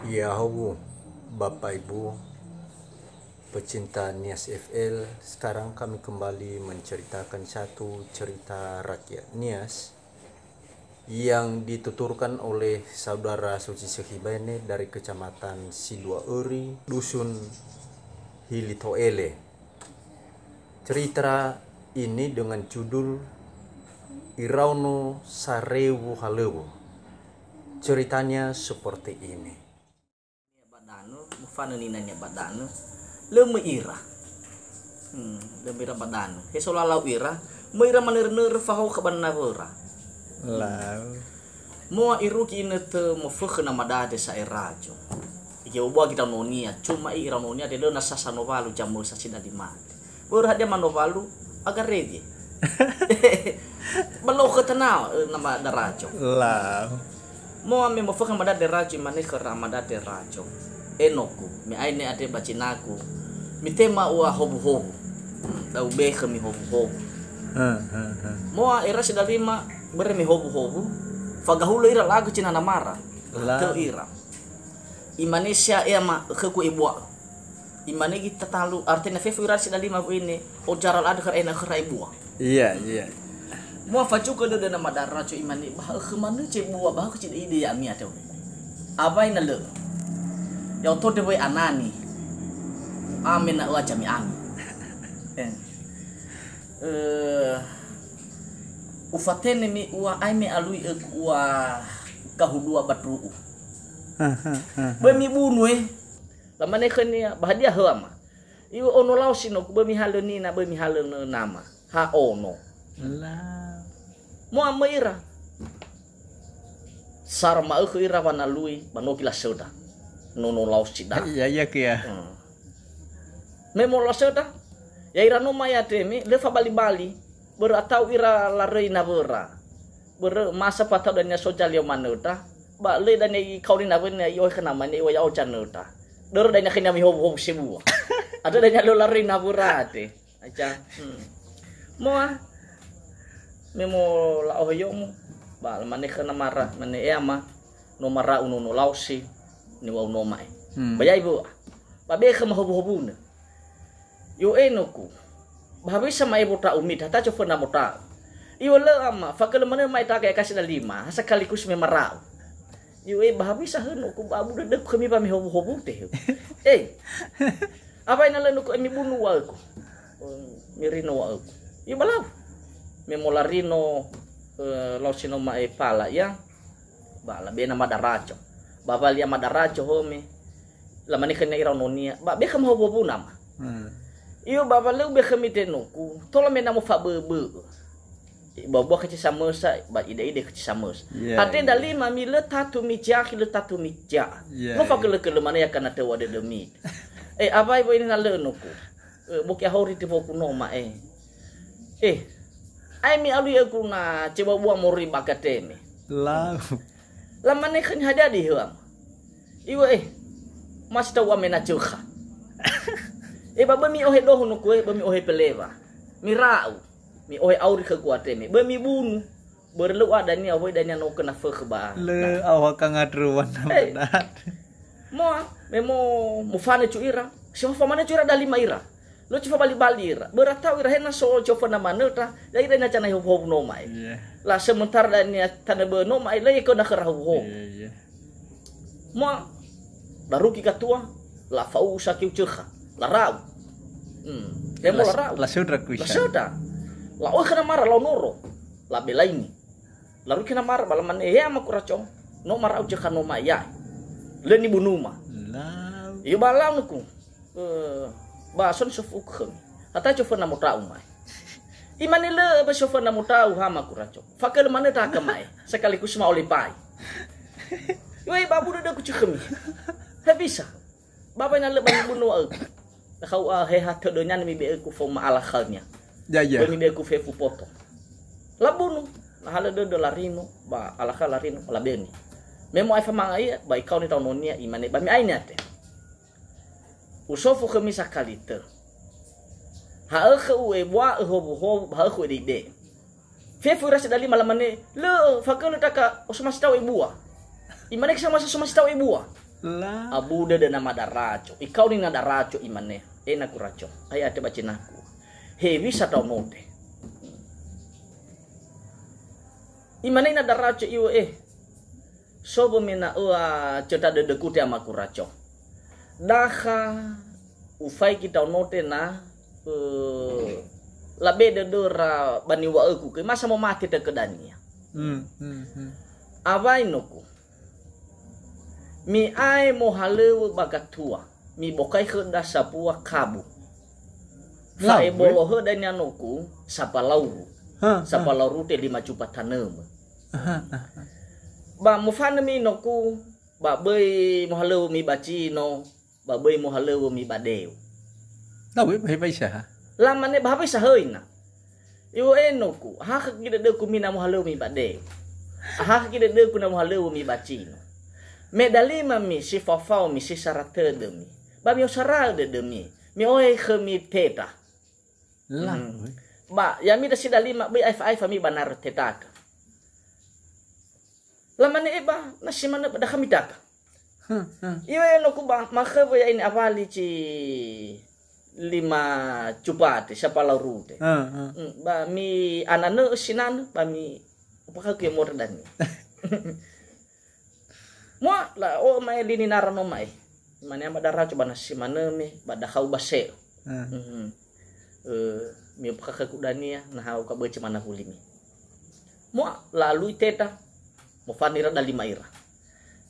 Ya, Bapak Ibu pecinta Nias FL, sekarang kami kembali menceritakan satu cerita rakyat Nias yang dituturkan oleh saudara Suci Sekibene dari kecamatan Sidua Uri, dusun Hilitoele. Cerita ini dengan judul Irauno Sarewu Halewu. Ceritanya seperti ini. Badano mufana ni nanya badano lemu ira lemu ira badano he solalau ira mo ira maner faho kabanna ora Lau. mo iru ki net mo fukhna madade sa irajo ye obo kita nonia cuma ira nonia de na sasa novalu jamu sa sina di mate ora dia manovalu agar rege balo ketana nama darajo Lau. mo ame mo fukhna madade rajo mane kera madade rajo enoku mi aine ade bacinaku mi tema ua hobu dau be mi hobu mo era sedalima bere mi hobu fagahulo ira lagu cina namara ke ira imanesia ema ke ku ibua imane kita talu artinya fe ira sedalima bu ini ojaral ada ena khara ibua Iya. mo facu ke de nama darah cu imane bah ke mana ce bua bah ke cina ide ya mi atau apa ina le ya to de boy anani amin na wacha mi ami ufatene mi ua aime alui ua kahudua batru be mi bunwe lamane khania bahadia hama iu ono lausino be mi haleni na be mi halene nama ha ono Lau. mo amaira sarma ira wana lui banokila soda nono lausida Iya kia. Memo lasoda ya ira no maya temi lefa bali-bali beratau ira larei na bera ber masa patau dan soja lio manota ba le dan i kauli na ben yo kana mane yo ya ochanota dor dan kena mi hob sebu ada dan lo larei na berate aja moa memo la oyomu ba mane kana marah mane ema no mara uno no lausi ni wa no mai bayai bu ba be kama hobu yo enoku bahabi sama ibu tak umid hata coba namu tak iyo le ama fakal mana mai tak kayak kasih lima sekaligus memerau yo bahabi sahenu ku babu de kami pami hobu teh apa ina le nuku emi bunu wa aku mirino wa aku yo balau memolarino lausino mai pala ya bala be nama darajo baba lia madarajo home lamani kena iranonia ba be kam hobu nama iyo baba lu be khamite nuku tola mena mo fa bebe babo keci samosa ba ide keci samosa ate dali mami le tatu mija le tatu mija no fa ke mana ya kana te wade demi abai bo ini na le nuku bokia hori te boku no ma ai mi alu ya kuna ceba buang mori bakateme Lau. lamane kan hada di huam iyo mas tawa mena chuka baba mi ohe dohu no kue bami ohe peleva mi rau mi ohe auri ke kuateme bami bunu berlu adanya ohe danya no kena fekba Le awak kangatruan namanat. mo memo mufane cuira siapa mana cuira dali maira lo coba bali ira beratau ira hena so coba nama neutra jadi danya cana hob no mai lah sementara danya tanda be no mai lagi kena kerah hob Iya. mo baru kita tua la fau sakiu cekha la rau demo la rau La sudra kuisa. la soda la o kena mara la noro la belaini la ru kena mara balaman ya ma kuracong no mara au cekha no maya le ni bunuma Lau. iyo balang ku ba son sofuk hata cofa na mota umai imani le ba cofa na mota hama kuracong fakal mana ta kamai sekaligus ma oli pai yoi babu da ku cekemi habisa baba na le ban bunu aku kau he hat donya mi be ku fo ma ala khalnya Ya. mi be ku fe fu poto la bunu na hala de dolarino ba ala khalarino la beni memo ai fama ai ba ikau ni taunonia imane ba mi ai ate usofu khamisa kaliter ha khu bua ho ha khu de fe fu rasa dali malamane le fakal taka osmas tau ibua imane sama sama tau ibua Lah. Abu de nama daraco. Ikau ni nada raco imane. Enak raco. Ay ate bacinaku. He bisa tau note. Imane nada raco iu Sobo mina cerita de dekute amaku raco. Daha ufai kita note na labe de dora bani wa aku ke masa mau mati te kedania. Awai noku. Mi ai mo halewu bagatua. Mi bokai heda sapua kabu. Fai bolo heda nyanoku sapalau. Sapalau te 5 juta tanem. Ba mo fana mi noku ba bơi mo halewu mi bacino, ba bơi mo halewu mi badeu. Đâu biết phải sao? Lamane ba bisa heuina. Iu enoku, ha kida de ku mina mo halewu mi badeu. Ha kida de ku na mo halewu mi bacino. Medalima mi si fafau mi si sarate de mi. Ba mi osara de mi. Mi oe khemi teta. Lah. Ba ya mi da si dalima bi ai fa mi banar tetaka. Lamane eba nasi mana pada kami taka. Iwe no ku ba makhawe ya ini avali ci 5 cupate siapa laurute. Ba mi anane sinan ba mi upaka ke mordan. Mo la o mai lini narano mai. Mane madara coba nasi mana me bada khau base. Mi upaka ku dania na hau ka bece mana hulimi. Mo lalu teta mo fanira da 5 ira.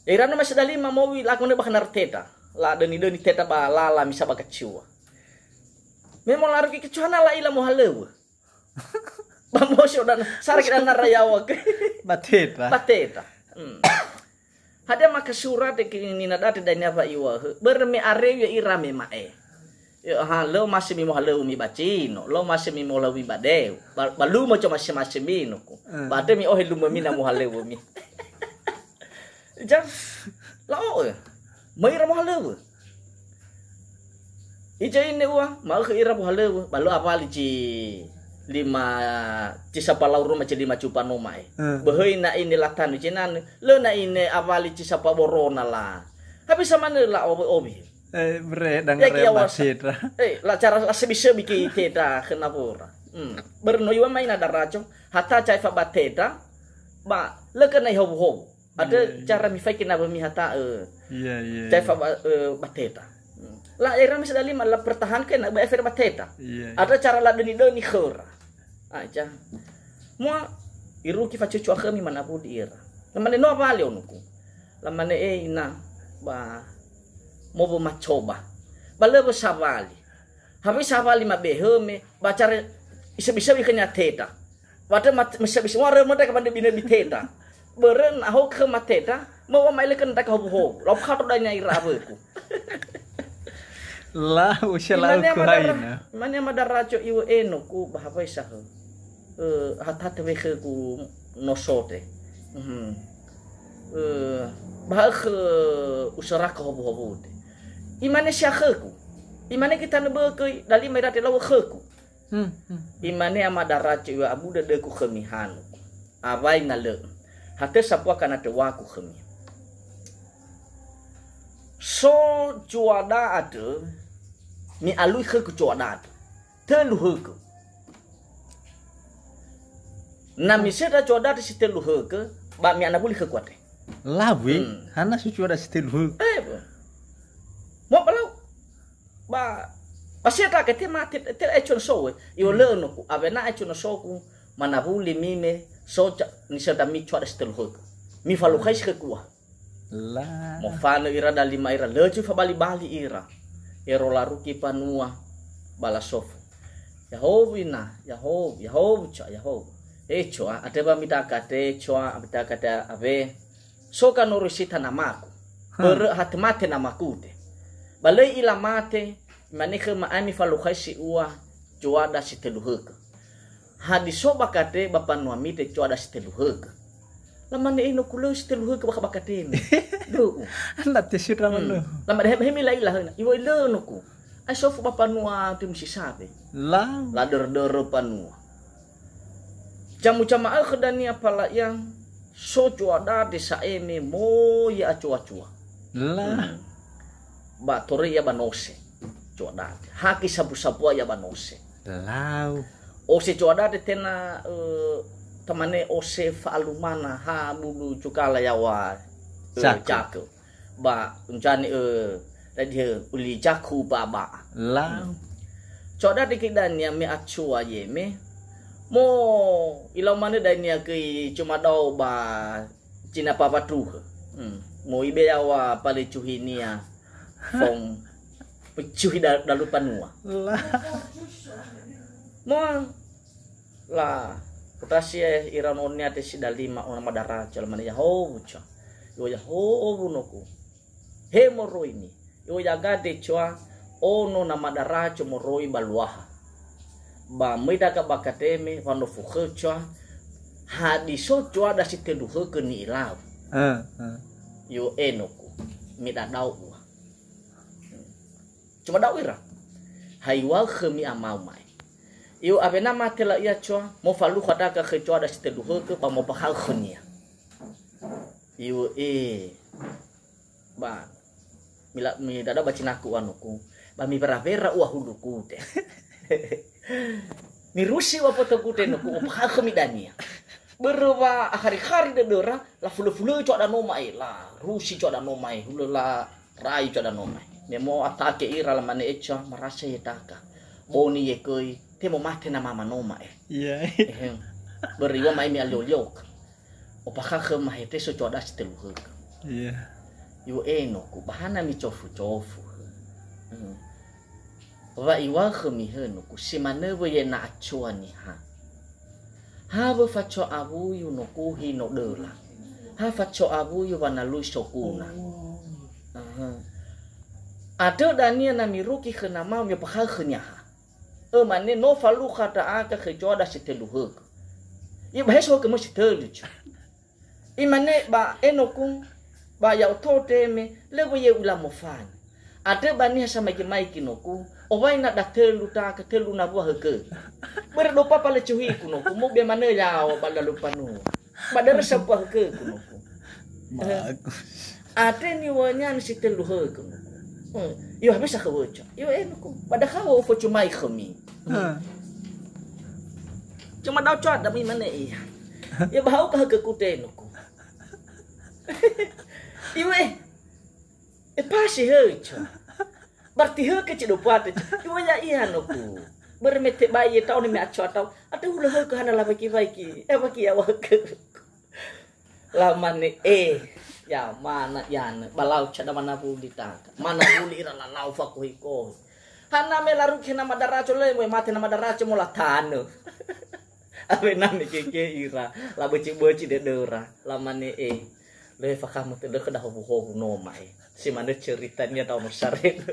Ira no masih da 5 mo wi lakone baknar teta. La deni teta ba lala misa bakaciwa. Memang laru ki kecuana la ila mo halew. Ba mo syo dan sar kita narayawa ke. Bateta. Bateta. Hada maka surat ke ni nadate da nyava iwa. Berme are ya ira me mae. Ya halo masih mi mo halew mi bacino. Lo masih mi mo lawi badeu. Balu mo cuma masih mino ko. Bade mi ohelu mo mina mo halew mi. Jam lao mai ra mo halew. Ija ini wa mal ke ira mo halew. Balu apa li ci 5 ci sapalau rumah ci 5 cupa no mai. Behoi na ini latan cinan. Lo na ini apa li ci sapa borona la. Habis sama la obi. Bre dan bateta. La cara la sebisa biki teta kenapura. Berno iwa main ada raco. Hata cai fa bateta. Ba le kana hobo. Ada cara mi fai kena mi hata Iya. cai fa bateta. La era mi sedali la pertahankan ba efer bateta. Ada cara la deni khora. Aja. Mo iru ki fa cucu akami mana pun ira. Lamane no vale onuku. Lamane ina ba mo macoba balebo savali habis savali mabeheme bacara bisa kenya teta wate bisa ware mo tak bande bina biteta beren aho ke mateta mo mai leken tak hobo lo khato danya ira abeku Lah usala ku haina mane madaracho iwo eno ku bahapa isah hatat we ku nosote bah usara ka hobo imane syakheku imane kita nebe ke dali merate lawa kheku imane amadara cewa abu de ku khemihan abai ngale hate sapua kana te waku khemi so juada ade mi alui kheku juada telu heku na mi seda juada de sitelu heku ba mi anabuli khekwate lawe hana sucu ada stil mo palau ba paseta ke tema te echon so yo learn ku avena echon so ku manabuli mime so ni sada mi chwa stel hok mi falu khais ke kuah lah mo fana ira dali maira leju fa bali ira ero laru ki panua bala sof yahovina yahov echo ateba mitaka te chwa mitaka ta ave so kanorusita namaku ber hatmate namaku te balai ila mate manike maami falukhai si ua juada siteluhek hadi soba kate bapa nuamite juada siteluhek lamane ino kulo siteluhek baka bakate do anda tesira malo lamane hemi la ila iwo ile nuku ai sofu bapa nua tim sisabe lah la der panua jamu jamaah kedania pala yang so juada desa eme mo ya acua Lah. Ba tori ya banose. Coda. Haki sabu-sabu ya banose. Lau. Ose coda de tena tamane ose faalumana ha bulu cukala yawa. Jaku. Ba uncani dia uli jaku baba. Lau. Coda dikidanya me achua ye me. Mo ilau mana dania ke cuma dau ba Cina papa tu. Mo ibe yawa pale cuhinia. Fong pecuhi dalu panua. Lah. Mo la putasia iranonia te sidalima ona madara calmane ya ho cha. Yo ya ho bunoku. He moro ini. Yo ya gade chwa ono na madara cho moroi baluaha. Ba mida ka bakateme vano fuhe chwa. Hadiso chwa da siteduhe ke ni ilau. Yo enoku mida dau. Cuma dau ira. Haiwa khemi amau mai. Yo avena matela ia chwa mo falu khada ka khechwa da siteduhe ke pa mo bahal khnia. Yo ba mila mi dada bacinaku anuku. Ba mi vera wa huluku te. Mi rusi wa potoku te nuku upha khmidania. Berwa hari-hari de dora la fulu-fulu cok da nomai la rusi cok da nomai hulu la rai cok da nomai. Nemo atake ira la mane echa marasa yetaka. Boni ye koi temo mate na mama nomai. Iya. Beriwa mai mi alyo-lyok. Upha khma hete so cok da steluhuk. Iya. Yo enoku bahana mi cofu-cofu. Wa iwa khmi henu ku simane we na achua ni ha. Ha bo facho abu yu no ku hi no dola. Ha facho abu yu wana lu sokuna. Ada dania na miruki khna ma mi pakha khnya ha. Mane no falu khata aka khjo da siteluhuk. I baheso ke mo sitelu. I mane ba enoku ba ya utote me lego ye ulamo fan. Ada bani sama mai kinoku, owai nak dah telu ta ke telu na buah ke. Berdopa pale cuhi kunoku, mo be mana ya bala lupa nu. Badar sepuah ke kunoku. Ada ni wanya ni si telu he kunoku. Yo habis aku baca. Yo enuku, pada kau fo cuma khami. Cuma dau cot da mi mana iya. Ya bau ka ke kute nuku. Yo pasi hecha. Berarti he ke cedo pate. Iwa ya iya noku. Bermete bayi tau ni me acho tau. Ate hula he ke hana la baki. Baki ya wak. Lamane ya mana yan balau cada mana buli tak. Mana buli ira la lau faku hiko. Hana me laru kena madaracho le we mate na madaracho mo latano. Ave nami keke ira la beci de dora. Lamane le fakam te de kedah ho no mai. Si mana ceritanya tau masyarakat.